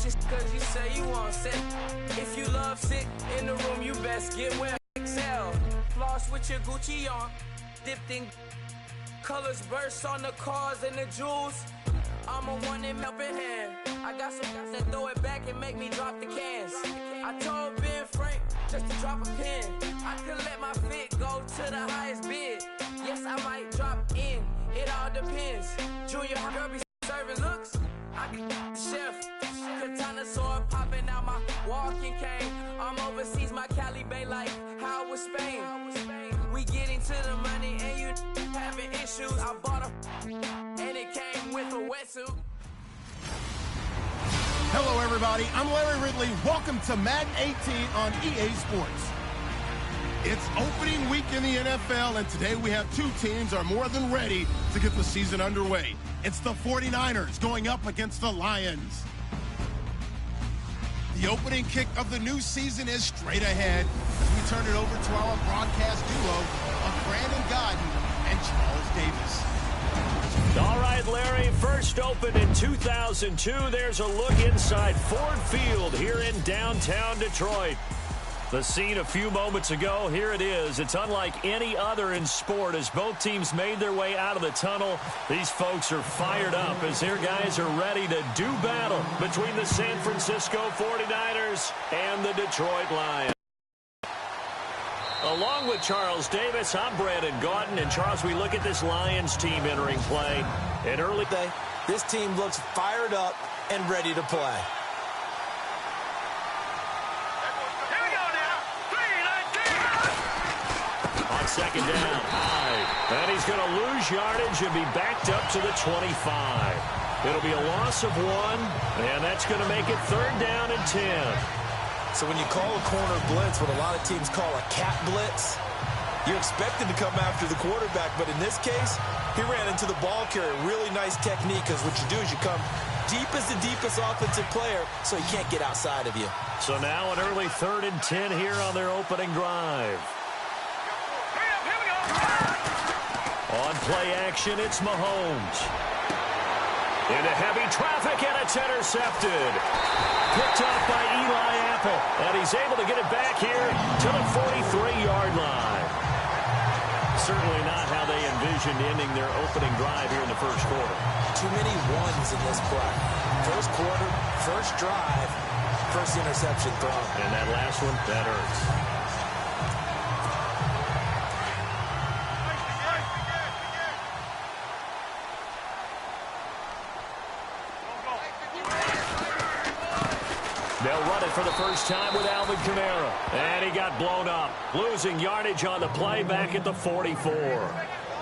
just cause you say you want sex. If you love sick in the room, you best get well. Excel, floss with your Gucci on, dipped in colors, burst on the cars and the jewels. I'm a one in helping hand. I got some guys that throw it back and make me drop the cans. I told Ben Frank just to drop a pin. I could let my fit go to the highest bid. Yes, I might drop in. It all depends. Junior girl be serving looks. I be the chef. Katana sword popping out my walking cane. I'm overseas, my Cali Bay like how it was Spain. We get into the money and you having issues. I bought a and it came with a wetsuit. Hello, everybody. I'm Larry Ridley. Welcome to Madden 18 on EA Sports. It's opening week in the NFL, and today we have two teams are more than ready to get the season underway. It's the 49ers going up against the Lions. The opening kick of the new season is straight ahead as we turn it over to our broadcast duo of Brandon Godden and Charles Davis. All right, Larry, first opened in 2002. There's a look inside Ford Field here in downtown Detroit. The scene a few moments ago, here it is. It's unlike any other in sport as both teams made their way out of the tunnel. These folks are fired up as their guys are ready to do battle between the San Francisco 49ers and the Detroit Lions. Along with Charles Davis, I'm Brandon Gaudin. And, Charles, we look at this Lions team entering play. In early day, this team looks fired up and ready to play. Here we go now. 3-19. On second down, high. And he's going to lose yardage and be backed up to the 25. It'll be a loss of 1, and that's going to make it third down and 10. So when you call a corner blitz, what a lot of teams call a cat blitz, you're expected to come after the quarterback. But in this case, he ran into the ball carrier. Really nice technique, because what you do is you come deep as the deepest offensive player so he can't get outside of you. So now an early third and 10 here on their opening drive. Here we go. On play action, it's Mahomes. Into heavy traffic, and it's intercepted. Picked off by Eli Apple, and he's able to get it back here to the 43-yard line. Certainly not how they envisioned ending their opening drive here in the first quarter. Too many ones in this play. First quarter, first drive, first interception thrown. And that last one, that hurts. They'll run it for the first time with Alvin Kamara. And he got blown up. Losing yardage on the play back at the 44.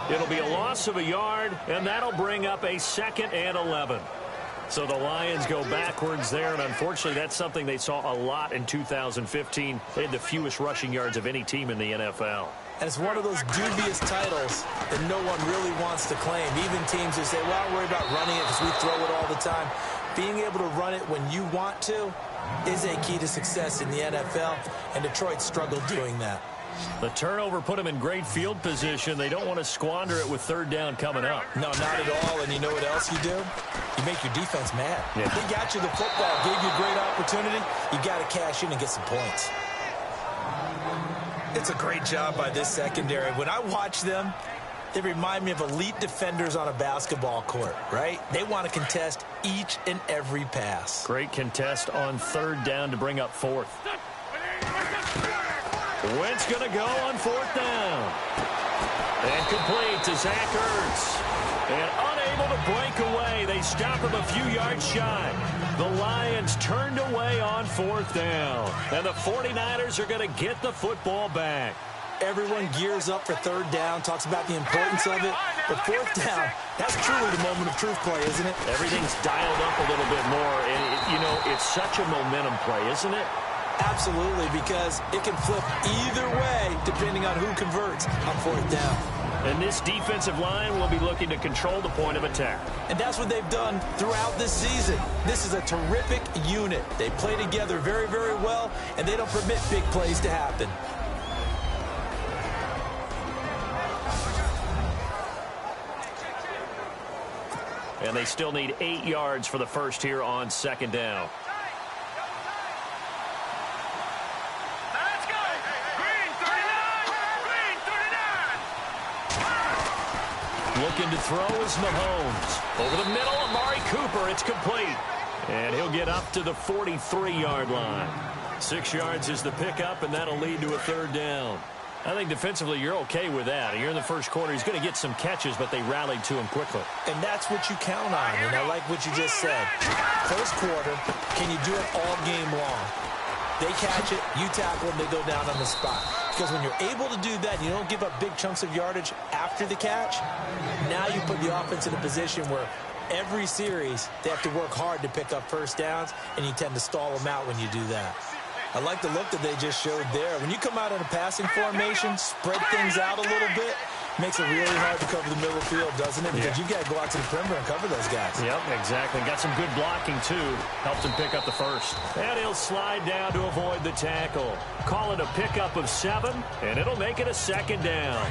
It'll be a loss of a yard, and that'll bring up a 2nd and 11. So the Lions go backwards there, and unfortunately that's something they saw a lot in 2015. They had the fewest rushing yards of any team in the NFL. And it's one of those dubious titles that no one really wants to claim. Even teams who say, well, I don't worry about running it because we throw it all the time. Being able to run it when you want to is a key to success in the NFL, and Detroit struggled doing that. The turnover put them in great field position. They don't want to squander it with third down coming up. No, not at all. And you know what else you do? You make your defense mad. Yeah. They got you the football, gave you a great opportunity. You got to cash in and get some points. It's a great job by this secondary. When I watch them, they remind me of elite defenders on a basketball court, right? They want to contest each and every pass. Great contest on third down to bring up fourth. Wentz going to go on fourth down. And complete to Zach Ertz. And unable to break away. They stop him a few yards shy. The Lions turned away on fourth down. And the 49ers are going to get the football back. Everyone gears up for third down, talks about the importance of it. But fourth down, that's truly the moment of truth play, isn't it? Everything's dialed up a little bit more. And, it's such a momentum play, isn't it? Absolutely, because it can flip either way depending on who converts on fourth down. And this defensive line will be looking to control the point of attack. And that's what they've done throughout this season. This is a terrific unit. They play together very, very well, and they don't permit big plays to happen. And they still need 8 yards for the first here on second down. Looking to throw is Mahomes. Over the middle, Amari Cooper. It's complete. And he'll get up to the 43-yard line. 6 yards is the pickup, and that'll lead to a third down. I think defensively you're okay with that. You're in the first quarter. He's going to get some catches, but they rallied to him quickly. And that's what you count on, and I like what you just said. First quarter, can you do it all game long? They catch it, you tackle them, they go down on the spot. Because when you're able to do that, you don't give up big chunks of yardage after the catch. Now you put the offense in a position where every series they have to work hard to pick up first downs, and you tend to stall them out when you do that. I like the look that they just showed there. When you come out in a passing formation, spread things out a little bit, makes it really hard to cover the middle of the field, doesn't it? Because you've got to go out to the perimeter and cover those guys. Yep, exactly. Got some good blocking, too. Helped him pick up the first. And he'll slide down to avoid the tackle. Call it a pickup of 7, and it'll make it a second down.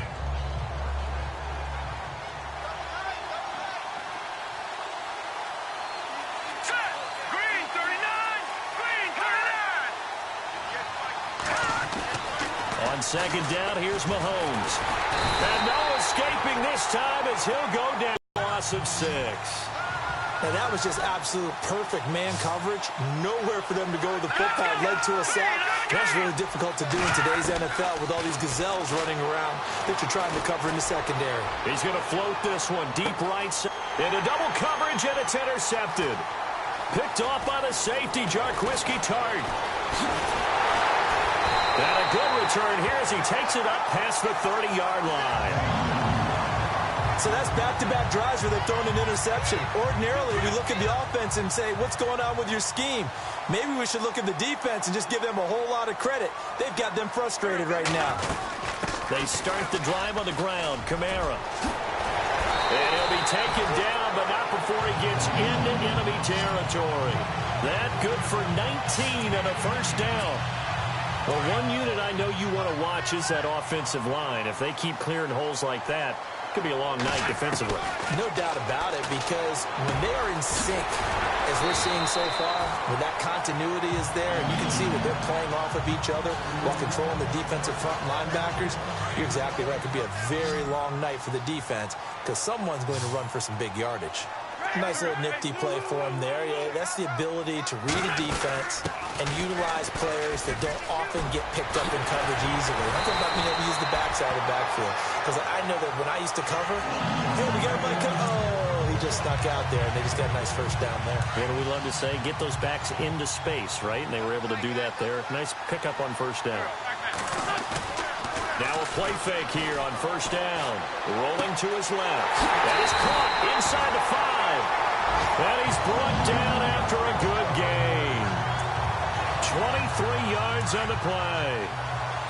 Green 39! Green 39! On second down, here's Mahomes. And no escaping this time as he'll go down. Loss of 6. And that was just absolute perfect man coverage. Nowhere for them to go with the football. Led to a sack. That's really difficult to do in today's NFL with all these gazelles running around that you're trying to cover in the secondary. He's going to float this one deep right side. Into double coverage, and it's intercepted. Picked off by the safety, Jarquiski Tart. And a good return here as he takes it up past the 30-yard line. So that's back-to-back drives where they've thrown an interception. Ordinarily, we look at the offense and say, what's going on with your scheme? Maybe we should look at the defense and just give them a whole lot of credit. They've got them frustrated right now. They start the drive on the ground. Kamara. And he'll be taken down, but not before he gets into enemy territory. That good for 19 and a first down. Well, one unit I know you want to watch is that offensive line. If they keep clearing holes like that, it could be a long night defensively. No doubt about it, because when they are in sync, as we're seeing so far, when that continuity is there, and you can see that they're playing off of each other while controlling the defensive front linebackers, you're exactly right. It could be a very long night for the defense because someone's going to run for some big yardage. Nice little nifty play for him there. Yeah, that's the ability to read a defense and utilize players that don't often get picked up in coverage easily. I'm talking about being able to use the backside of the backfield. Because I know that when I used to cover, hey, we got Mike. Oh, he just snuck out there, and they just got a nice first down there. Yeah, we love to say, get those backs into space, right? And they were able to do that there. Nice pickup on first down. Now a play fake here on first down. Rolling to his left. That is caught inside the 5. And he's brought down after a good gain. 23 yards on the play.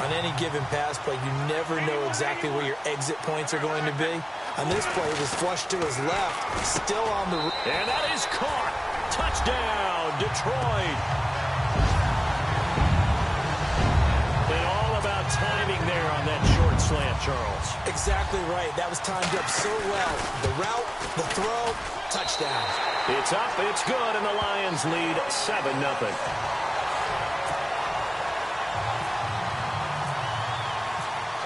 On any given pass play, you never know exactly where your exit points are going to be. On this play, it was flushed to his left, still on the... And that is caught. Touchdown, Detroit. And all about timing there on that short slant, Charles. Exactly right. That was timed up so well. The route, the throw, touchdown. It's up, it's good, and the Lions lead 7-0.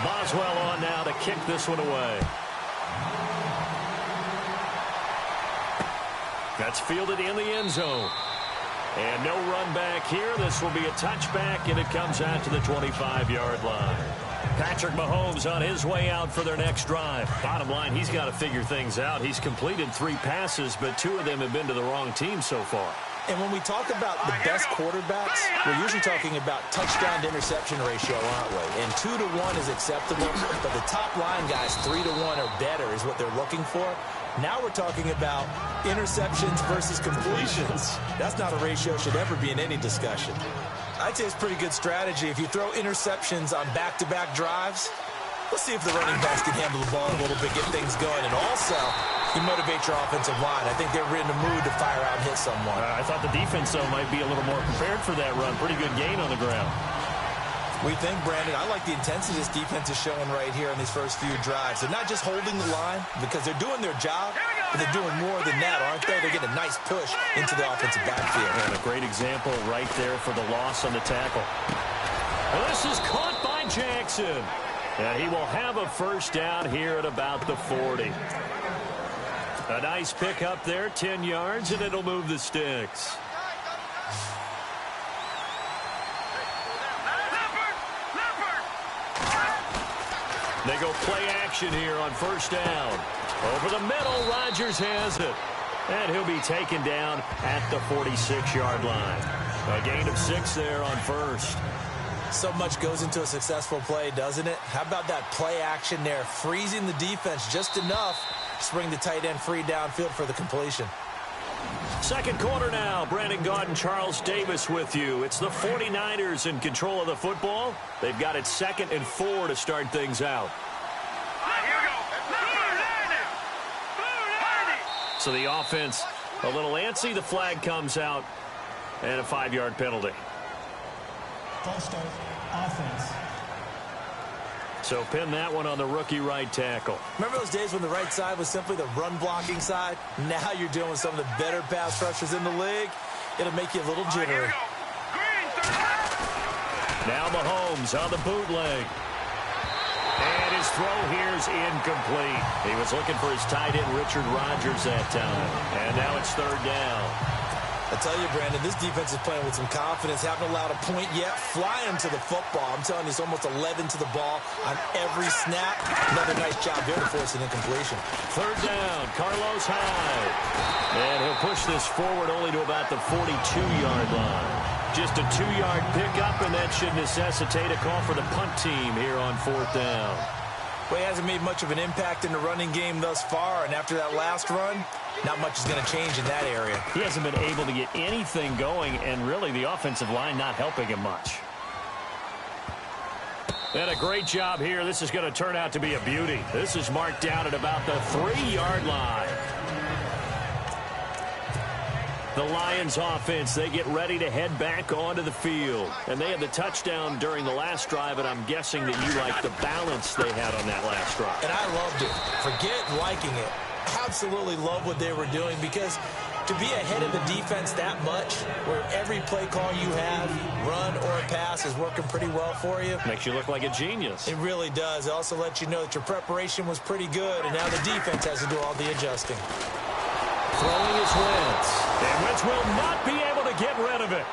Boswell on now to kick this one away. That's fielded in the end zone. And no run back here. This will be a touchback, and it comes out to the 25-yard line. Patrick Mahomes on his way out for their next drive. Bottom line, he's got to figure things out. He's completed 3 passes, but 2 of them have been to the wrong team so far. And when we talk about the best quarterbacks, we're usually talking about touchdown to interception ratio, aren't we? And 2 to 1 is acceptable, but the top line guys, 3 to 1 or better is what they're looking for. Now we're talking about interceptions versus completions. That's not a ratio should ever be in any discussion. I'd say it's pretty good strategy. If you throw interceptions on back-to-back drives, let's see if the running backs can handle the ball a little bit, get things going. And also, you motivate your offensive line. I think they're in the mood to fire out and hit someone. I thought the defense, though, might be a little more prepared for that run. Pretty good gain on the ground. We think, Brandon, I like the intensity this defense is showing right here in these first few drives. They're not just holding the line because they're doing their job, but they're doing more than that, aren't they? They're getting a nice push into the offensive backfield. And a great example right there for the loss on the tackle. And this is caught by Jackson. And he will have a first down here at about the 40. A nice pick up there, 10 yards, and it'll move the sticks. They go play action here on first down. Over the middle, Rodgers has it. And he'll be taken down at the 46-yard line. A gain of 6 there on first. So much goes into a successful play, doesn't it? How about that play action there, freezing the defense just enough to bring the tight end free downfield for the completion. Second quarter now. Brandon Gaudin, Charles Davis with you. It's the 49ers in control of the football. They've got it 2nd and 4 to start things out. So the offense a little antsy. The flag comes out and a 5-yard penalty. False start, offense. So pin that one on the rookie right tackle. Remember those days when the right side was simply the run-blocking side? Now you're dealing with some of the better pass rushers in the league. It'll make you a little jittery. Now Mahomes on the bootleg. And his throw here's incomplete. He was looking for his tight end, Richard Rodgers, that time. And now it's 3rd down. I tell you, Brandon, this defense is playing with some confidence. Haven't allowed a point yet. Flying to the football. I'm telling you, it's almost 11 to the ball on every snap. Another nice job there to force an incompletion. 3rd down, Carlos Hyde. And he'll push this forward only to about the 42-yard line. Just a 2-yard pickup, and that should necessitate a call for the punt team here on 4th down. Well, he hasn't made much of an impact in the running game thus far, and after that last run, not much is going to change in that area. He hasn't been able to get anything going, and really the offensive line not helping him much. And a great job here. This is going to turn out to be a beauty. This is marked down at about the 3-yard line. The Lions offense, they get ready to head back onto the field. And they had the touchdown during the last drive, and I'm guessing that you like the balance they had on that last drive. And I loved it. Forget liking it. Absolutely love what they were doing, because to be ahead of the defense that much, where every play call you have, run or pass, is working pretty well for you. Makes you look like a genius. It really does. It also lets you know that your preparation was pretty good, and now the defense has to do all the adjusting. Throwing is Wentz. And Wentz will not be able to get rid of it.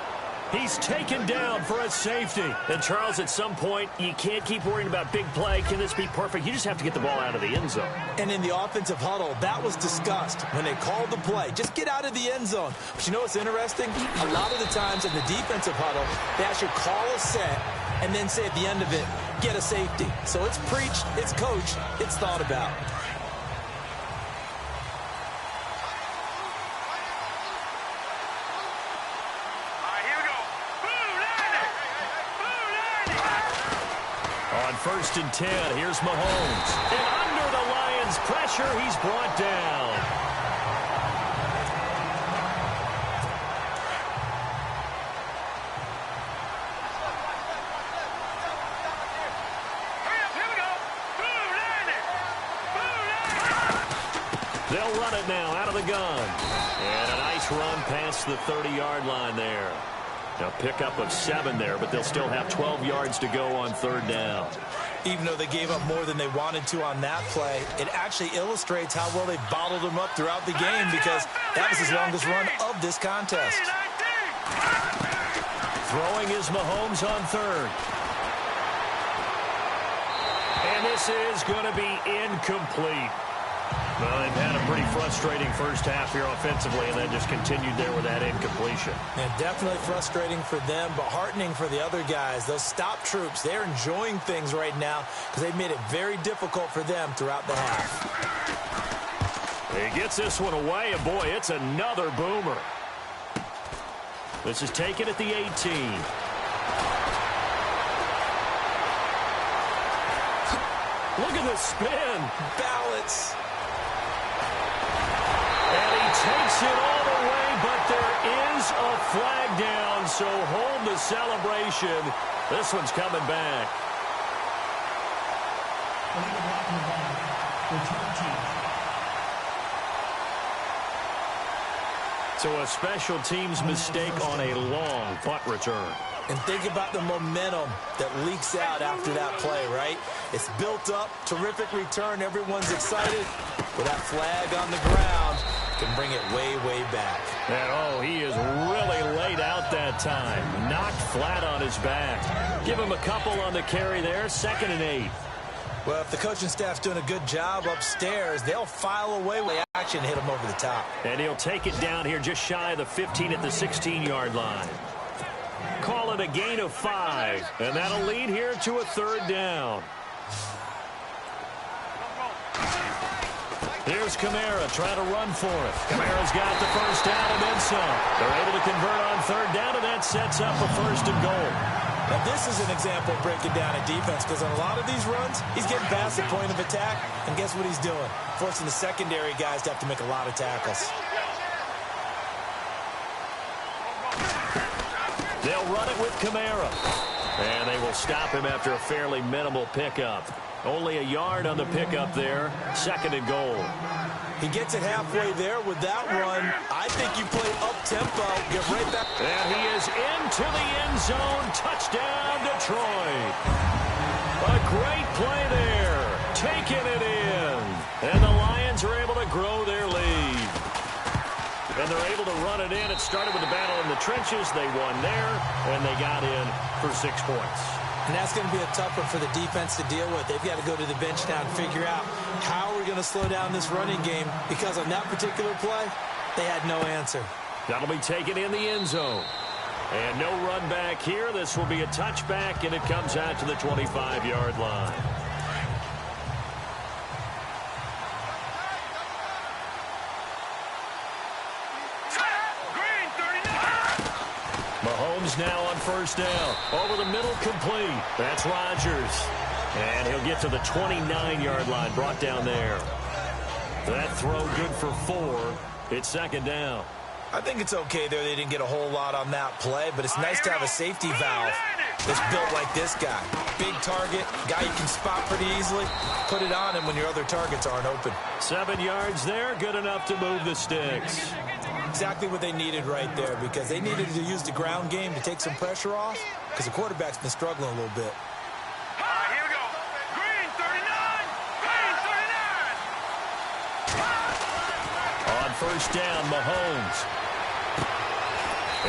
He's taken down for a safety. And, Charles, at some point, you can't keep worrying about big play. Can this be perfect? You just have to get the ball out of the end zone. And in the offensive huddle, that was discussed when they called the play. Just get out of the end zone. But you know what's interesting? A lot of the times in the defensive huddle, they actually call a set and then say at the end of it, get a safety. So it's preached, it's coached, it's thought about. On 1st and 10, here's Mahomes. And under the Lions' pressure, he's brought down. They'll run it now out of the gun. And a nice run past the 30-yard line there. A pickup of 7 there, but they'll still have 12 yards to go on 3rd down. Even though they gave up more than they wanted to on that play, it actually illustrates how well they bottled them up throughout the game, because that was his longest run of this contest. Throwing is Mahomes on 3rd. And this is going to be incomplete. Well, they've had a pretty frustrating first half here offensively, and then just continued there with that incompletion. And definitely frustrating for them, but heartening for the other guys. Those stop troops, they're enjoying things right now because they've made it very difficult for them throughout the half. He gets this one away, and boy, it's another boomer. This is taken at the 18. Look at the spin. Balance. And he takes it all the way, but there is a flag down, so hold the celebration. This one's coming back. So a special teams mistake on a long punt return. And think about the momentum that leaks out after that play, right? It's built up, terrific return, everyone's excited. With that flag on the ground, can bring it way, way back. And oh, he is really laid out that time. Knocked flat on his back. Give him a couple on the carry there, 2nd and 8. Well, if the coaching staff's doing a good job upstairs, they'll file away with action and hit him over the top. And he'll take it down here just shy of the 15 at the 16-yard line. Call it a gain of 5, and that'll lead here to a 3rd down. Here's Kamara trying to run for it. Kamara's got the first down and then some. They're able to convert on 3rd down, and that sets up a 1st and goal. Now, this is an example of breaking down a defense, because on a lot of these runs, he's getting past the point of attack, and guess what he's doing? Forcing the secondary guys to have to make a lot of tackles. They'll run it with Kamara. And they will stop him after a fairly minimal pickup. Only a yard on the pickup there. 2nd and goal. He gets it halfway there with that run. I think you play up-tempo, get right back. And he is into the end zone. Touchdown, Detroit. A great play there. Taking it in. And the Lions are able to grow their lead. And they're able to run it in. It started with the battle in the trenches. They won there, and they got in for 6 points. And that's going to be a tough one for the defense to deal with. They've got to go to the bench now and figure out how we're going to slow down this running game, because on that particular play, they had no answer. That'll be taken in the end zone. And no run back here. This will be a touchback, and it comes out to the 25-yard line. Mahomes now on 1st down. Over the middle, complete. That's Rodgers. And he'll get to the 29-yard line, brought down there. That throw good for 4. It's 2nd down. I think it's okay there. They didn't get a whole lot on that play, but it's nice to have a safety valve that's built like this guy. Big target, guy you can spot pretty easily. Put it on him when your other targets aren't open. 7 yards there, good enough to move the sticks. Exactly what they needed right there, because they needed to use the ground game to take some pressure off, because the quarterback's been struggling a little bit. Here we go. Green 39. Green 39. On 1st down, Mahomes.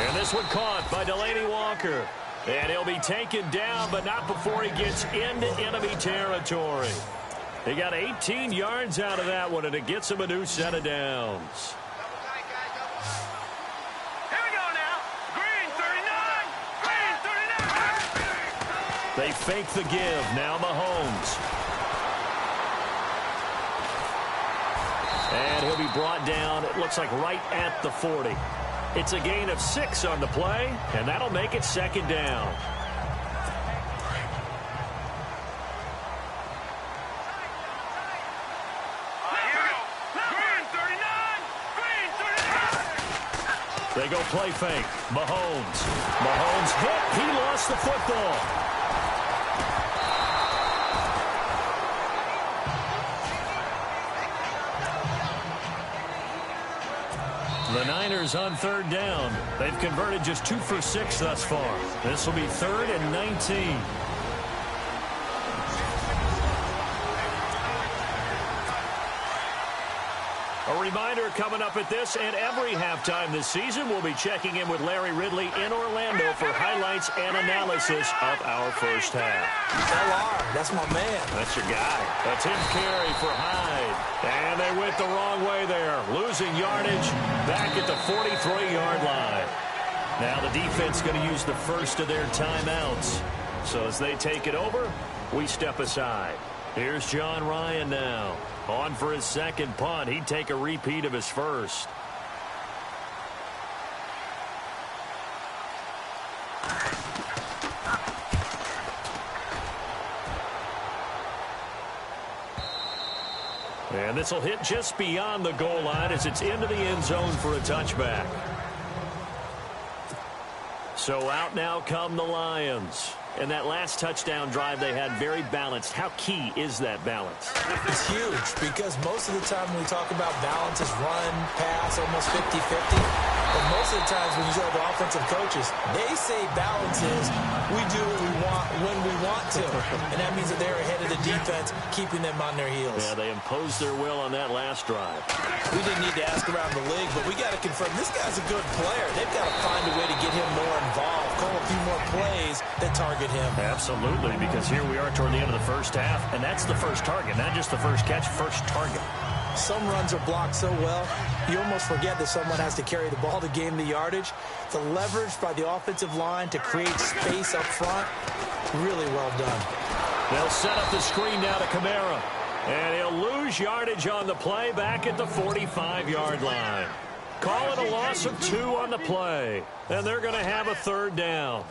And this one caught by Delaney Walker. And he'll be taken down, but not before he gets into enemy territory. He got 18 yards out of that one, and it gets him a new set of downs. Here we go now. Green 39. Green 39. They fake the give. Now Mahomes. And he'll be brought down, it looks like right at the 40. It's a gain of 6 on the play, and that'll make it 2nd down. They go play fake. Mahomes. Mahomes hit. He lost the football. The Niners on 3rd down. They've converted just 2 for 6 thus far. This will be 3rd and 19. A reminder coming up at this and every halftime this season, we'll be checking in with Larry Ridley in Orlando for highlights and analysis of our first half. LR, that's my man. That's your guy. A 10th carry for Hyde. And they went the wrong way there. Losing yardage back at the 43-yard line. Now the defense going to use the first of their timeouts. So as they take it over, we step aside. Here's John Ryan now. On for his 2nd punt. He'd take a repeat of his first. And this will hit just beyond the goal line as it's into the end zone for a touchback. So out now come the Lions. And that last touchdown drive they had very balanced. How key is that balance? It's huge, because most of the time when we talk about balance is run, pass, almost 50-50. But most of the times when you show the offensive coaches, they say balance is we do what we want when we want to. And that means that they're ahead of the defense, keeping them on their heels. Yeah, they imposed their will on that last drive. We didn't need to ask around the league, but we got to confirm this guy's a good player. They've got to find a way to get him more involved, call a few more plays that target him. Absolutely, because here we are toward the end of the first half, and that's the first target, not just the first catch, first target. Some runs are blocked so well, you almost forget that someone has to carry the ball to gain the yardage. The leverage by the offensive line to create space up front, really well done. They'll set up the screen now to Kamara. And he'll lose yardage on the play back at the 45-yard line. Call it a loss of 2 on the play. And they're going to have a third down.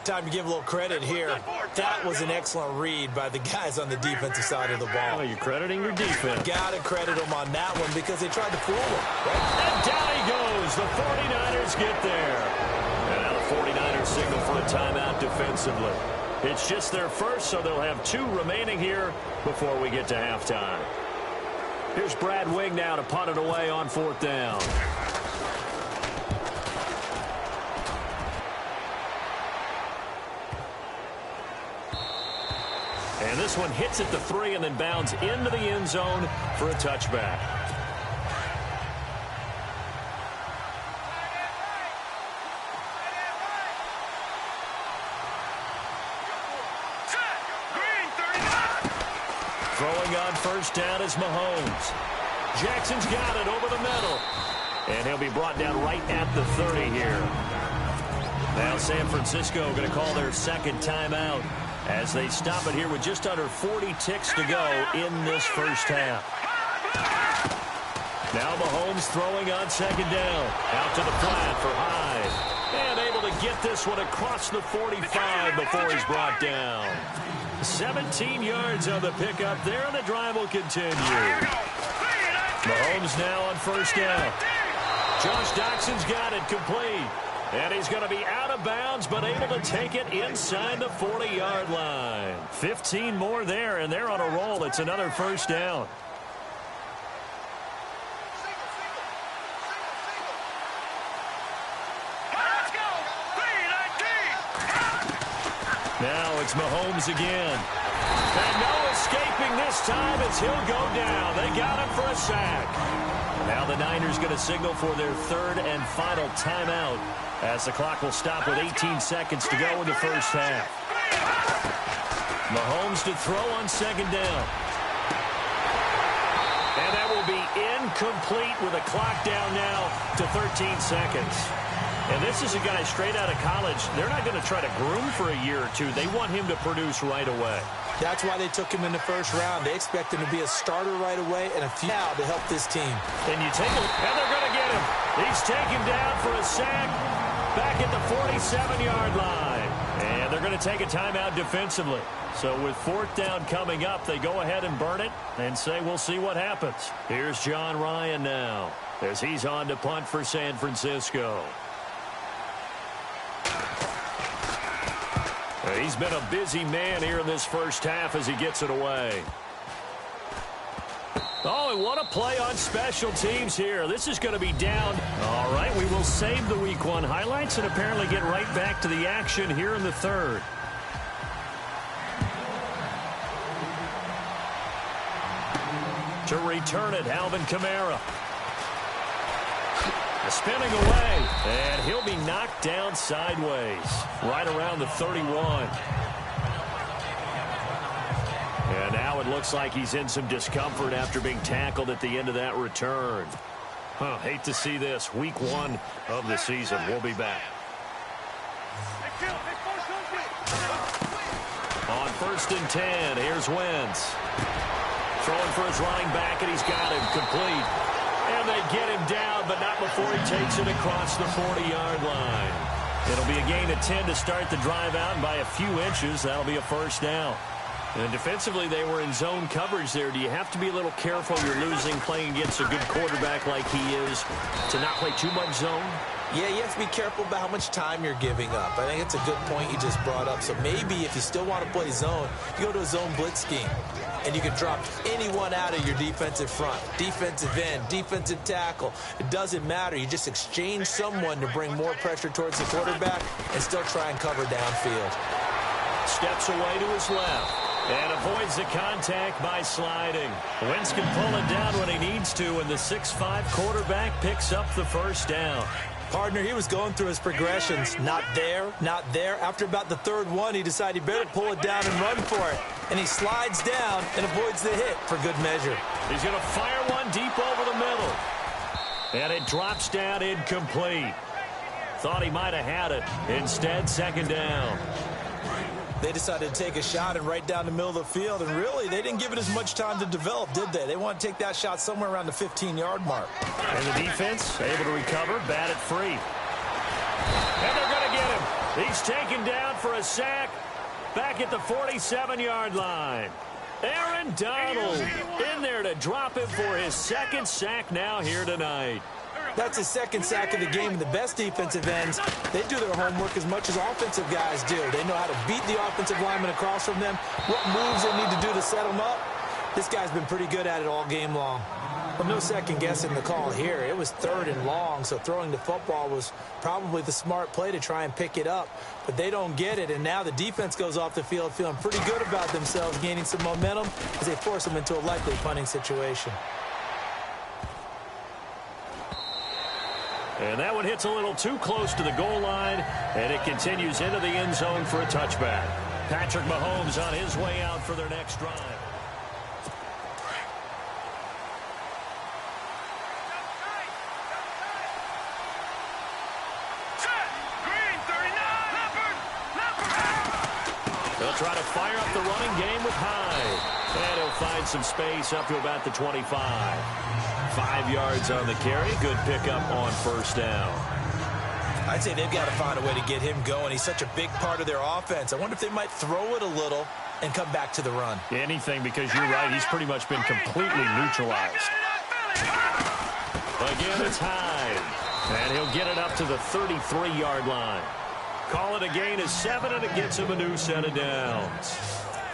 Time to give a little credit here. That was an excellent read by the guys on the defensive side of the ball. Oh, you're crediting your defense. Got to credit them on that one because they tried to fool them. Right? And down he goes. The 49ers get there. And now the 49ers signal for a timeout defensively. It's just their first, so they'll have 2 remaining here before we get to halftime. Here's Brad Wing now to punt it away on 4th down. And this one hits at the 3 and then bounds into the end zone for a touchback. Throwing on first down is Mahomes. Jackson's got it over the middle. And he'll be brought down right at the 30 here. Now San Francisco going to call their second timeout as they stop it here with just under 40 ticks to go in this first half. Now Mahomes throwing on second down. Out to the flat for Hyde. And able to get this one across the 45 before he's brought down. 17 yards on the pickup there, and the drive will continue. Mahomes now on first down. Josh Doxson's got it complete. And he's going to be out of bounds, but able to take it inside the 40-yard line. 15 more there, and they're on a roll. It's another first down. Now it's Mahomes again. And no escaping this time as he'll go down. They got him for a sack. Now the Niners going to signal for their third and final timeout as the clock will stop with 18 seconds to go in the first half. Mahomes to throw on second down. And that will be incomplete with a clock down now to 13 seconds. And this is a guy straight out of college. They're not going to try to groom for a year or 2. They want him to produce right away. That's why they took him in the first round. They expect him to be a starter right away and a few now to help this team. And you take him, and they're going to get him. He's taken down for a sack back at the 47-yard line. And they're going to take a timeout defensively. So with 4th down coming up, they go ahead and burn it and say we'll see what happens. Here's John Ryan now as he's on to punt for San Francisco. He's been a busy man here in this first half as he gets it away. Oh, and what a play on special teams here. This is going to be down. All right, we will save the Week 1 highlights and apparently get right back to the action here in the third. To return it, Alvin Kamara. Spinning away, and he'll be knocked down sideways, right around the 31. And now it looks like he's in some discomfort after being tackled at the end of that return. Hate to see this. Week 1 of the season. We'll be back. On 1st and 10, here's Wentz. Throwing for his running back, and he's got him complete. And they get him down, but not before he takes it across the 40-yard line. It'll be a gain of 10 to start the drive out, and by a few inches, that'll be a first down. And defensively, they were in zone coverage there. Do you have to be a little careful? You're losing playing against a good quarterback like he is to not play too much zone? Yeah, you have to be careful about how much time you're giving up. I think it's a good point you just brought up. So maybe if you still want to play zone, you go to a zone blitz scheme. And you can drop anyone out of your defensive front. Defensive end, defensive tackle. It doesn't matter. You just exchange someone to bring more pressure towards the quarterback and still try and cover downfield. Steps away to his left and avoids the contact by sliding. Wentz can pull it down when he needs to, and the 6'5" quarterback picks up the first down. Partner, he was going through his progressions. Not there, not there. After about the third one, he decided he better pull it down and run for it. And he slides down and avoids the hit for good measure. He's going to fire one deep over the middle. And it drops down incomplete. Thought he might have had it. Instead, second down. They decided to take a shot and right down the middle of the field. And really, they didn't give it as much time to develop, did they? They want to take that shot somewhere around the 15-yard mark. And the defense able to recover, bat it free. And they're going to get him. He's taken down for a sack back at the 47-yard line. Aaron Donald in there to drop him for his second sack now here tonight. That's his second sack of the game. And the best defensive ends, they do their homework as much as offensive guys do. They know how to beat the offensive lineman across from them, what moves they need to do to set them up. This guy's been pretty good at it all game long. But no second guessing the call here. It was 3rd and long, so throwing the football was probably the smart play to try and pick it up. But they don't get it, and now the defense goes off the field feeling pretty good about themselves, gaining some momentum as they force them into a likely punting situation. And that one hits a little too close to the goal line, and it continues into the end zone for a touchback. Patrick Mahomes on his way out for their next drive. They'll try to fire up the running game with Hyde. And he'll find some space up to about the 25. 5 yards on the carry. Good pickup on first down. I'd say they've got to find a way to get him going. He's such a big part of their offense. I wonder if they might throw it a little and come back to the run. Anything, because you're right. He's pretty much been completely neutralized. Again, it's Hyde. And he'll get it up to the 33-yard line. Call it a gain of 7, and it gets him a new set of downs.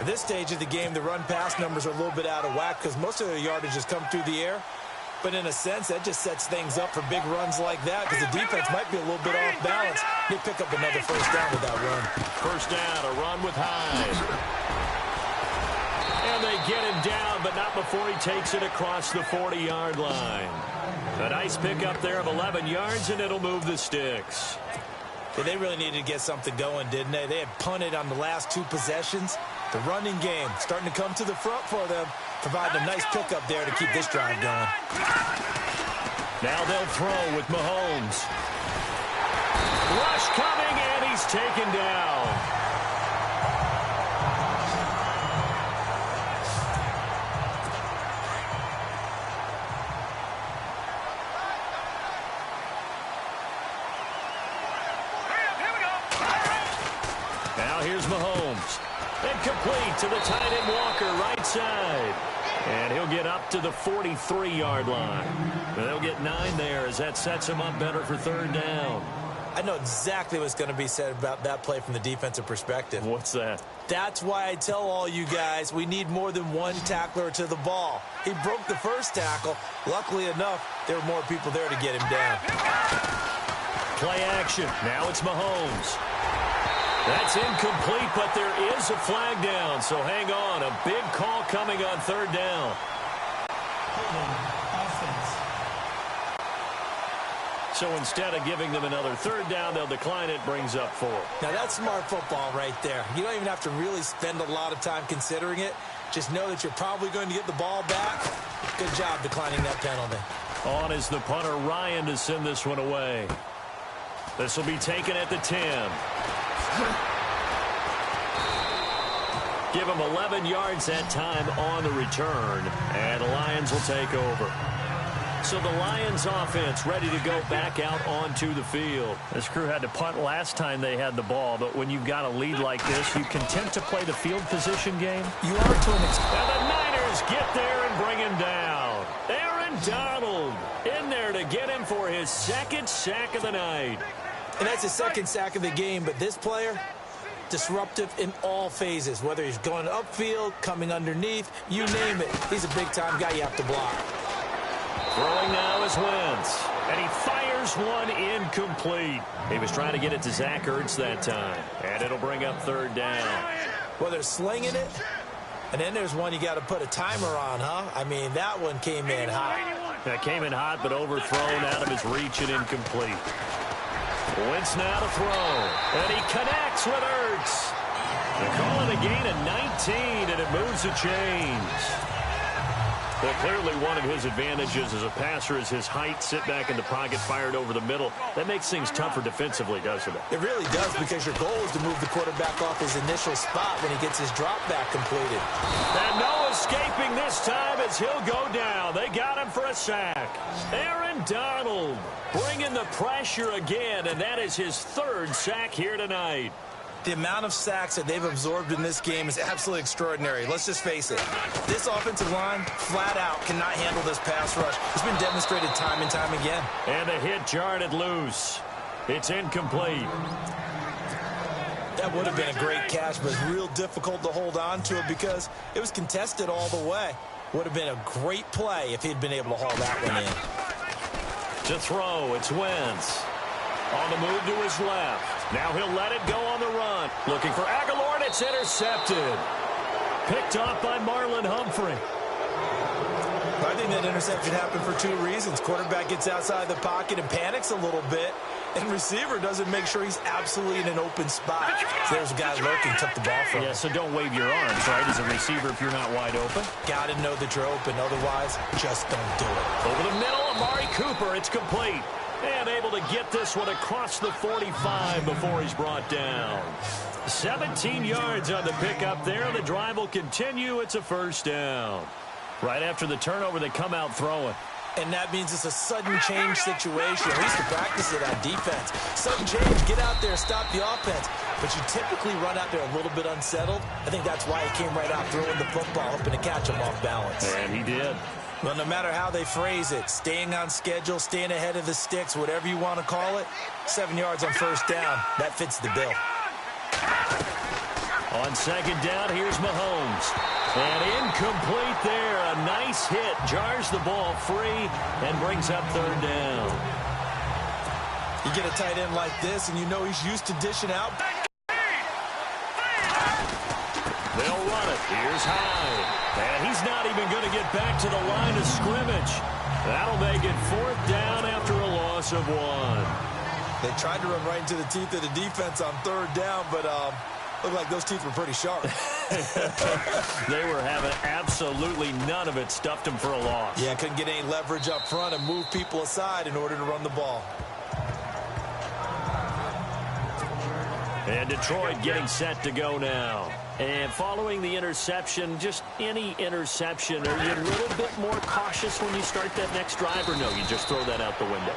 At this stage of the game, the run-pass numbers are a little bit out of whack because most of their yardage has come through the air. But in a sense, that just sets things up for big runs like that because the defense might be a little bit off balance. They pick up another first down with that run. First down, a run with Hyde. And they get him down, but not before he takes it across the 40-yard line. A nice pickup there of 11 yards, and it'll move the sticks. Yeah, they really needed to get something going, didn't they? They had punted on the last 2 possessions. The running game starting to come to the front for them, providing a nice pickup there to keep this drive going. Now they'll throw with Mahomes. Rush coming, and he's taken down. Now here's Mahomes. Incomplete to the tight end Walker, right side. And he'll get up to the 43-yard line. They'll get 9 there as that sets him up better for third down. I know exactly what's going to be said about that play from the defensive perspective. What's that? That's why I tell all you guys we need more than one tackler to the ball. He broke the first tackle. Luckily enough, there were more people there to get him down. Play action. Now it's Mahomes. That's incomplete, but there is a flag down, so hang on. A big call coming on third down. So instead of giving them another third down, they'll decline it, brings up 4. Now that's smart football right there. You don't even have to really spend a lot of time considering it. Just know that you're probably going to get the ball back. Good job declining that penalty. On is the punter, Ryan, to send this one away. This will be taken at the 10. Give him 11 yards that time on the return, and the Lions will take over. So the Lions offense ready to go back out onto the field. This crew had to punt last time they had the ball, but when you've got a lead like this, you content to play the field position game? You are to an extent. And the Niners get there and bring him down. Aaron Donald in there to get him for his second sack of the night. And that's his second sack of the game, but this player, disruptive in all phases, whether he's going upfield, coming underneath, you name it. He's a big-time guy you have to block. Throwing now is Wentz, and he fires one incomplete. He was trying to get it to Zach Ertz that time, and it'll bring up third down. Well, they're slinging it, and then there's one you got to put a timer on, huh? I mean, that one came in hot. That came in hot, but overthrown out of his reach and incomplete. Wentz now to throw, and he connects with Ertz. They call it a gain of 19, and it moves the chains. Well, clearly one of his advantages as a passer is his height, sit back in the pocket, fired over the middle. That makes things tougher defensively, doesn't it? It really does, because your goal is to move the quarterback off his initial spot when he gets his drop back completed. And no escaping this time as he'll go down. They got him for a sack. Aaron Donald bringing the pressure again, and that is his third sack here tonight. The amount of sacks that they've absorbed in this game is absolutely extraordinary. Let's just face it. This offensive line, flat out, cannot handle this pass rush. It's been demonstrated time and time again. And the hit jarred it loose. It's incomplete. That would have been a great catch, but it's real difficult to hold on to it because it was contested all the way. Would have been a great play if he'd been able to haul that one in. To throw, it's Wentz. On the move to his left. Now he'll let it go on the run. Looking for Aguilar, and it's intercepted. Picked off by Marlon Humphrey. I think that interception happened for two reasons. Quarterback gets outside the pocket and panics a little bit, and receiver doesn't make sure he's absolutely in an open spot. So there's a guy lurking, took the ball from him. Yeah, so don't wave your arms, right, as a receiver if you're not wide open. Got to know that you're open. Otherwise, just don't do it. Over the middle, Amari Cooper. It's complete. And able to get this one across the 45 before he's brought down. 17 yards on the pickup there. The drive will continue. It's a first down. Right after the turnover, they come out throwing. And that means it's a sudden change situation. We used to practice it on defense. Sudden change, get out there, stop the offense. But you typically run out there a little bit unsettled. I think that's why he came right out throwing the football, hoping to catch him off balance. And he did. Well, no matter how they phrase it, staying on schedule, staying ahead of the sticks, whatever you want to call it, 7 yards on first down, that fits the bill. On second down, here's Mahomes. And incomplete there. A nice hit. Jars the ball free and brings up third down. You get a tight end like this, and you know he's used to dishing out. They'll run it. Here's Hyde. And he's not even going to get back to the line of scrimmage. That'll make it fourth down after a loss of 1. They tried to run right into the teeth of the defense on third down, but looked like those teeth were pretty sharp. They were having absolutely none of it. Stuffed them for a loss. Yeah, couldn't get any leverage up front and move people aside in order to run the ball. And Detroit getting set to go now. And following the interception, just any interception, are you a little bit more cautious when you start that next drive, or no, you just throw that out the window?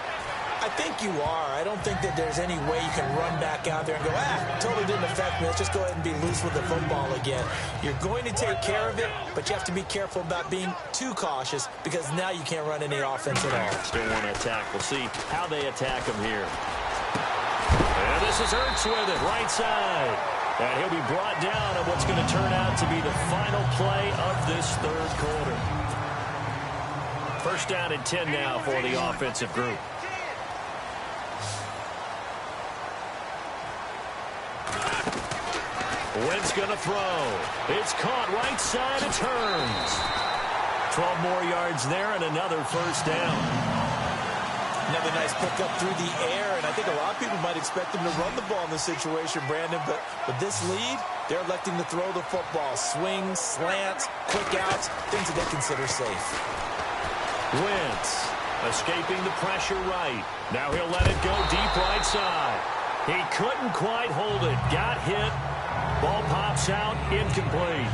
I think you are. I don't think that there's any way you can run back out there and go, totally didn't affect me. Let's just go ahead and be loose with the football again. You're going to take care of it, but you have to be careful about being too cautious because now you can't run any offense at all. Still want to attack. We'll see how they attack him here. And this is Ertz with it, right side. And he'll be brought down on what's going to turn out to be the final play of this third quarter. First down and 10 now for the offensive group. Wentz going to throw. It's caught right side. It turns. 12 more yards there and another first down. Another nice pickup through the air, and I think a lot of people might expect them to run the ball in this situation, Brandon, but with this lead, they're electing to throw the football. Swings, slants, quick outs, things that they consider safe. Wentz escaping the pressure right. Now he'll let it go deep right side. He couldn't quite hold it. Got hit. Ball pops out, incomplete.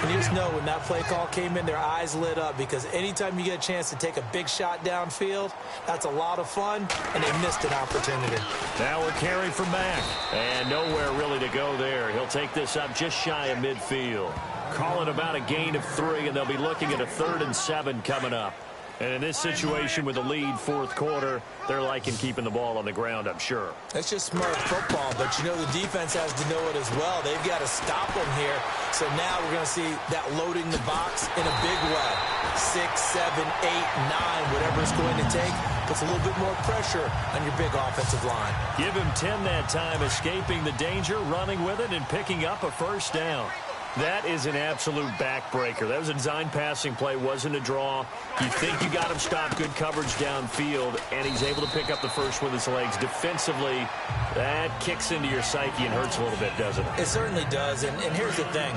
And you just know when that play call came in, their eyes lit up because anytime you get a chance to take a big shot downfield, that's a lot of fun, and they missed an opportunity. Now we're carrying from Mack, and nowhere really to go there. He'll take this up just shy of midfield. Call it about a gain of 3, and they'll be looking at a 3rd and 7 coming up. And in this situation with the lead, fourth quarter, they're liking keeping the ball on the ground, I'm sure. That's just smart football, but you know the defense has to know it as well. They've got to stop them here. So now we're going to see that loading the box in a big way. 6, 7, 8, 9, whatever it's going to take, puts a little bit more pressure on your big offensive line. Give him 10 that time, escaping the danger, running with it, and picking up a first down. That is an absolute backbreaker. That was a design passing play, wasn't a draw. You think you got him stopped, good coverage downfield, and he's able to pick up the first with his legs. Defensively, that kicks into your psyche and hurts a little bit, doesn't it? It certainly does, and here's the thing.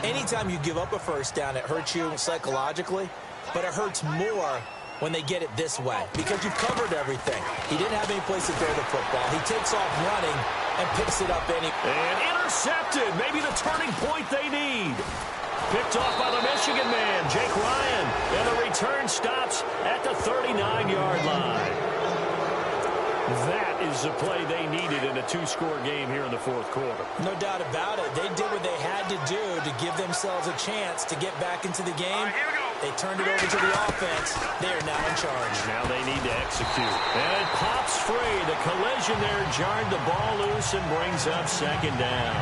Anytime you give up a first down, it hurts you psychologically, but it hurts more when they get it this way because you've covered everything. He didn't have any place to throw the football. He takes off running and picks it up and intercepted. Maybe the turning point they need. Picked off by the Michigan man, Jake Ryan. And the return stops at the 39-yard line. That is the play they needed in a two-score game here in the fourth quarter. No doubt about it. They did what they had to do to give themselves a chance to get back into the game. They turned it over to the offense. They are now in charge. Now they need to execute. And it pops free. The collision there jarred the ball loose and brings up second down.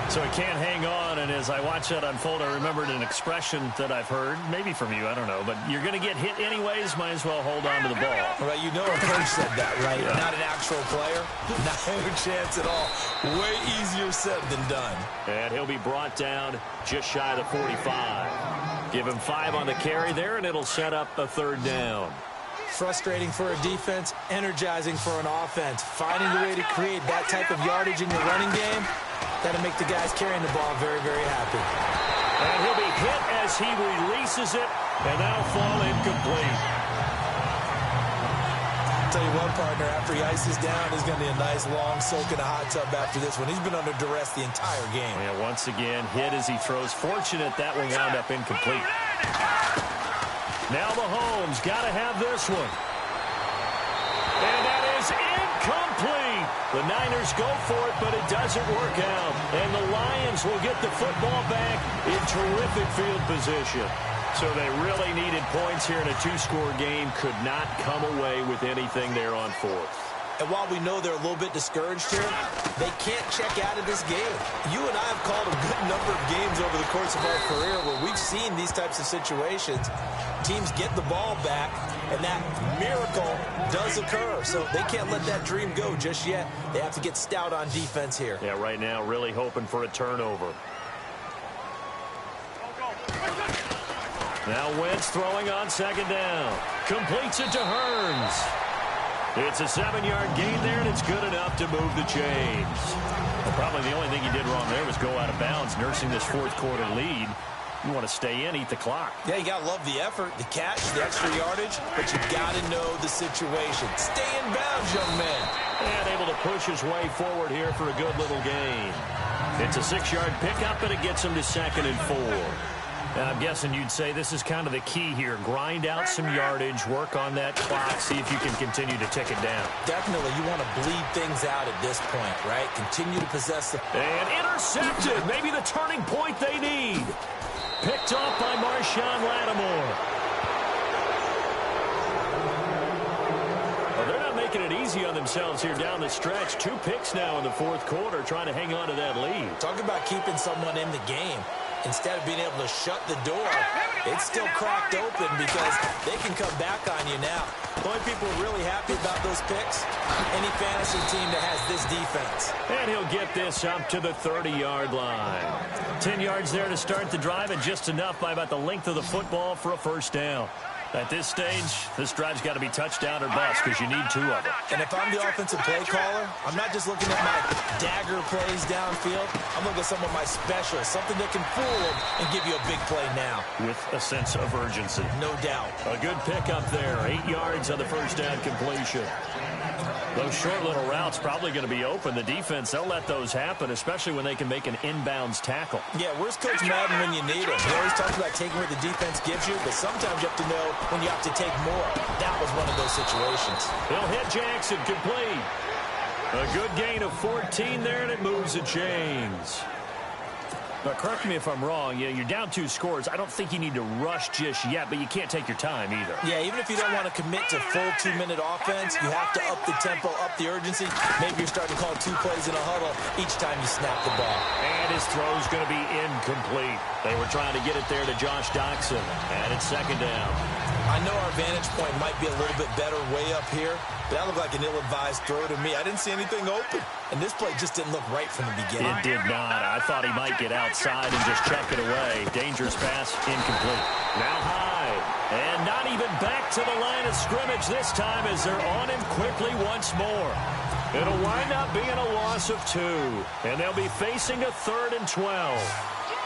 So it can't hang on, and as I watch that unfold, I remembered an expression that I've heard, maybe from you, I don't know, but you're going to get hit anyways, might as well hold on to the ball. Right, you know a coach said that, right? Yeah. Not an actual player. Not a chance at all. Way easier said than done. And he'll be brought down just shy of the 45. Give him 5 on the carry there, and it'll set up a third down. Frustrating for a defense, energizing for an offense. Finding a way to create that type of yardage in your running game, that'll make the guys carrying the ball very, very happy. And he'll be hit as he releases it, and that'll fall incomplete. I'll tell you what, partner, after he ices down, there's going to be a nice long soak in a hot tub after this one. He's been under duress the entire game. Yeah, once again, hit as he throws. Fortunate that one wound up incomplete. Now Mahomes got to have this one. And that is incomplete. The Niners go for it, but it doesn't work out. And the Lions will get the football back in terrific field position. So they really needed points here in a two-score game. Could not come away with anything there on fourth. And while we know they're a little bit discouraged here, they can't check out of this game. You and I have called a good number of games over the course of our career where we've seen these types of situations. Teams get the ball back, and that miracle does occur. So they can't let that dream go just yet. They have to get stout on defense here. Yeah, right now really hoping for a turnover. Now Wentz throwing on second down. Completes it to Hearns. It's a 7-yard gain there, and it's good enough to move the chains. Well, probably the only thing he did wrong there was go out of bounds, nursing this fourth quarter lead. You want to stay in, eat the clock. Yeah, you got to love the effort, the catch, the extra yardage, but you got to know the situation. Stay in bounds, young man. And able to push his way forward here for a good little gain. It's a 6-yard pickup, and it gets him to 2nd and 4. I'm guessing you'd say this is kind of the key here. Grind out some yardage, work on that clock, see if you can continue to tick it down. Definitely. You want to bleed things out at this point, right? Continue to possess the... And intercepted. Maybe the turning point they need. Picked off by Marshawn Lattimore. Well, they're not making it easy on themselves here down the stretch. 2 picks now in the fourth quarter, trying to hang on to that lead. Talk about keeping someone in the game. Instead of being able to shut the door, it's still cracked open because they can come back on you now. The only people really happy about those picks, any fantasy team that has this defense. And he'll get this up to the 30-yard line. 10 yards there to start the drive, and just enough by about the length of the football for a first down. At this stage, this drive's got to be touchdown or bust because you need 2 of them. And if I'm the offensive play caller, I'm not just looking at my dagger plays downfield. I'm looking at some of my specials, something that can fool them and give you a big play now. With a sense of urgency. No doubt. A good pickup there. 8 yards on the first down completion. Those short little routes probably going to be open. The defense, they'll let those happen, especially when they can make an inbounds tackle. Yeah, where's Coach Madden when you need him? He always talks about taking what the defense gives you, but sometimes you have to know when you have to take more. That was one of those situations. He'll hit Jackson, complete. A good gain of 14 there, and it moves the chains. But correct me if I'm wrong, you're down 2 scores. I don't think you need to rush just yet, but you can't take your time either. Yeah, even if you don't want to commit to full 2-minute offense, you have to up the tempo, up the urgency. Maybe you're starting to call 2 plays in a huddle each time you snap the ball. And his throw's going to be incomplete. They were trying to get it there to Josh Doxson, and it's 2nd down. I know our vantage point might be a little bit better way up here, but that looked like an ill-advised throw to me. I didn't see anything open, and this play just didn't look right from the beginning. It did not. I thought he might get outside and just chuck it away. Dangerous pass, incomplete. Now Hyde, and not even back to the line of scrimmage this time as they're on him quickly once more. It'll wind up being a loss of 2, and they'll be facing a 3rd and 12.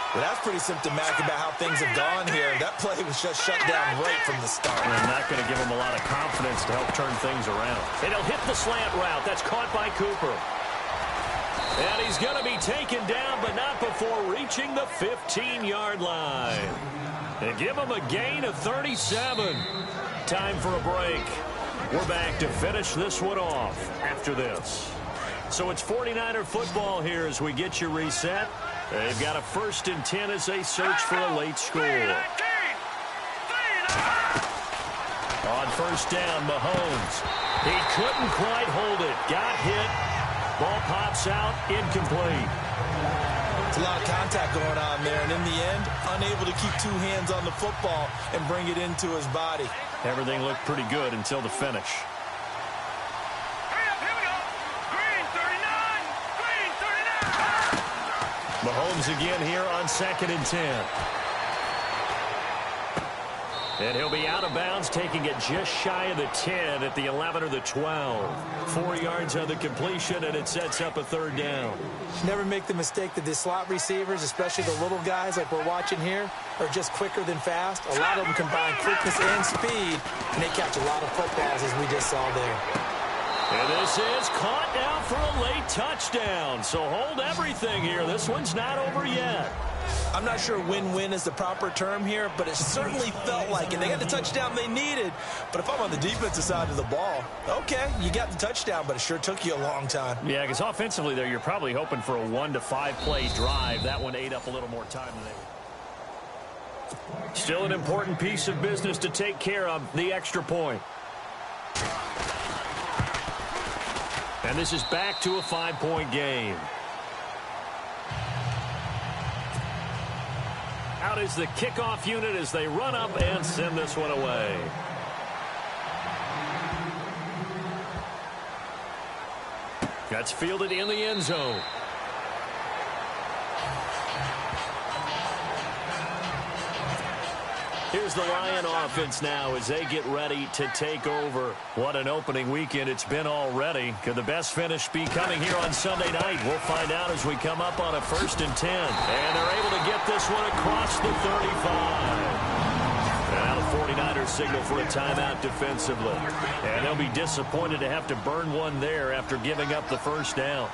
Well, that's pretty symptomatic about how things have gone here. That play was just shut down right from the start. And not going to give him a lot of confidence to help turn things around. And he'll hit the slant route. That's caught by Cooper. And he's going to be taken down, but not before reaching the 15-yard line. And give him a gain of 37. Time for a break. We're back to finish this one off after this. So it's 49er football here as we get you reset. They've got a 1st and 10 as they search for a late score. On 1st down, Mahomes. He couldn't quite hold it. Got hit. Ball pops out, incomplete. It's a lot of contact going on there, and in the end, unable to keep 2 hands on the football and bring it into his body. Everything looked pretty good until the finish. Mahomes again here on 2nd and 10. And he'll be out of bounds, taking it just shy of the 10 at the 11 or the 12. 4 yards on the completion, and it sets up a 3rd down. Never make the mistake that the slot receivers, especially the little guys like we're watching here, are just quicker than fast. A lot of them combine quickness and speed, and they catch a lot of footballs, as we just saw there. And this is caught now for a late touchdown. So hold everything here. This one's not over yet. I'm not sure win-win is the proper term here, but it certainly felt like it. They got the touchdown they needed. But if I'm on the defensive side of the ball, okay, you got the touchdown, but it sure took you a long time. Yeah, because offensively there, you're probably hoping for a 1 to 5 play drive. That one ate up a little more time than they. Still an important piece of business to take care of, the extra point. And this is back to a 5-point game. Out is the kickoff unit as they run up and send this one away. That's fielded in the end zone. Here's the Lion offense now as they get ready to take over. What an opening weekend it's been already. Could the best finish be coming here on Sunday night? We'll find out as we come up on a 1st and 10. And they're able to get this one across the 35. And now the 49ers signal for a timeout defensively. And they'll be disappointed to have to burn one there after giving up the 1st down.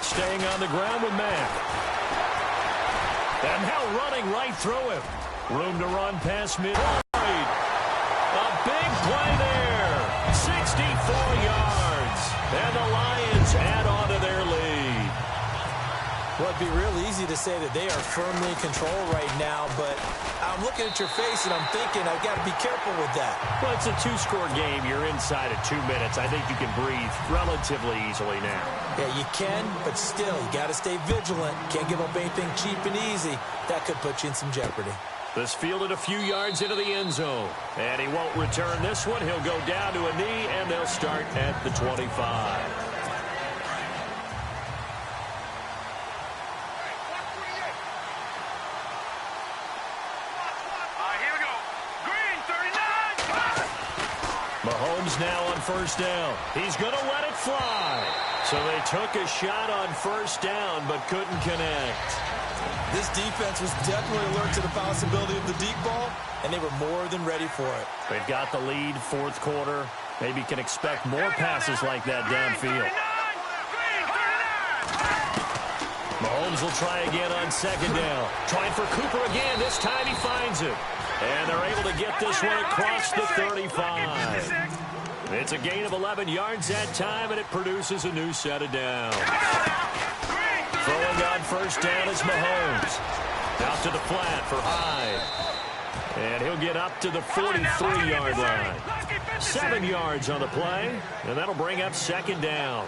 Staying on the ground with Mack. And now running right through him. Room to run past midpoint. A big play there. 64 yards. And the Lions add on to their lead. Well, it'd be real easy to say that they are firmly in control right now, but I'm looking at your face and I'm thinking I've got to be careful with that. Well, it's a 2-score game. You're inside of 2 minutes. I think you can breathe relatively easily now. Yeah, you can, but still, you got to stay vigilant. Can't give up anything cheap and easy. That could put you in some jeopardy. This fielded a few yards into the end zone. And he won't return this one. He'll go down to a knee, and they'll start at the 25. Mahomes now on 1st down. He's going to let it fly. So they took a shot on 1st down, but couldn't connect. This defense was definitely alert to the possibility of the deep ball, and they were more than ready for it. They've got the lead, 4th quarter. Maybe can expect more passes like that downfield. Mahomes will try again on 2nd down. Trying for Cooper again. This time he finds it. And they're able to get this one across the 35. It's a gain of 11 yards that time, and it produces a new set of downs. Throwing on first down is Mahomes. Out to the flat for Hyde. And he'll get up to the 43-yard line. 7 yards on the play, and that'll bring up second down.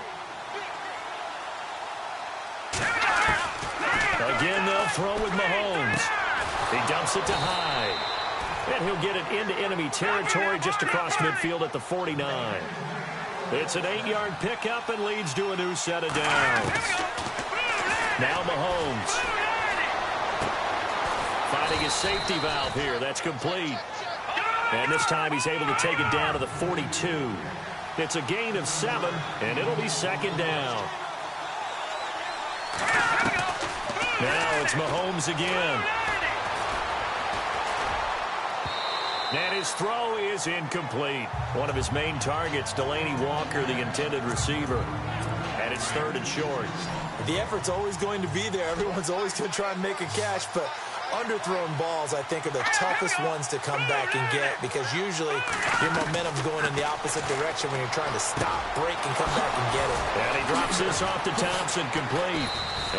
Again, they'll throw with Mahomes. He dumps it to Hyde. And he'll get it into enemy territory just across midfield at the 49. It's an 8-yard pickup and leads to a new set of downs. Now Mahomes. Finding his safety valve here. That's complete. And this time he's able to take it down to the 42. It's a gain of 7, and it'll be second down. Now it's Mahomes again. And his throw is incomplete. One of his main targets, Delaney Walker, the intended receiver. And it's 3rd and short. The effort's always going to be there. Everyone's always going to try and make a catch, but underthrown balls, I think, are the toughest ones to come back and get because usually your momentum's going in the opposite direction when you're trying to stop, break, and come back and get it. And he drops this off to Thompson, complete.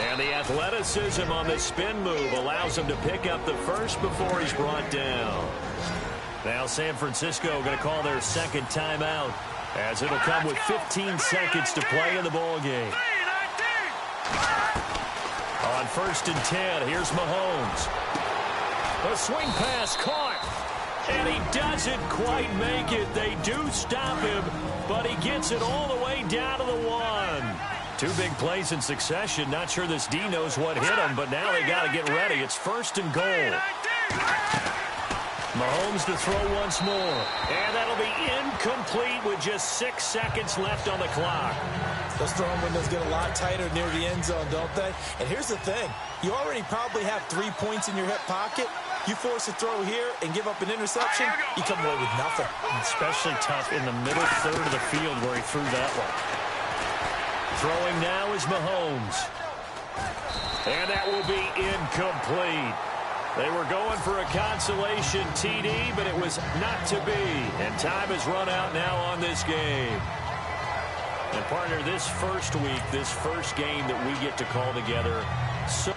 And the athleticism on this spin move allows him to pick up the first before he's brought down. Now San Francisco going to call their second timeout as it'll come with 15 seconds to play in the ball game. On 1st and 10, here's Mahomes. A swing pass caught. And he doesn't quite make it. They do stop him, but he gets it all the way down to the 1. 2 big plays in succession. Not sure this D knows what hit him, but now they got to get ready. It's 1st and goal. Mahomes to throw once more. And that'll be incomplete with just 6 seconds left on the clock. Those throwing windows get a lot tighter near the end zone, don't they? And here's the thing. You already probably have 3 points in your hip pocket. You force a throw here and give up an interception, you come away with nothing. Especially tough in the middle third of the field where he threw that one. Throwing now is Mahomes. And that will be incomplete. They were going for a consolation TD, but it was not to be. And time has run out now on this game. And partner, this first week, this first game that we get to call together, so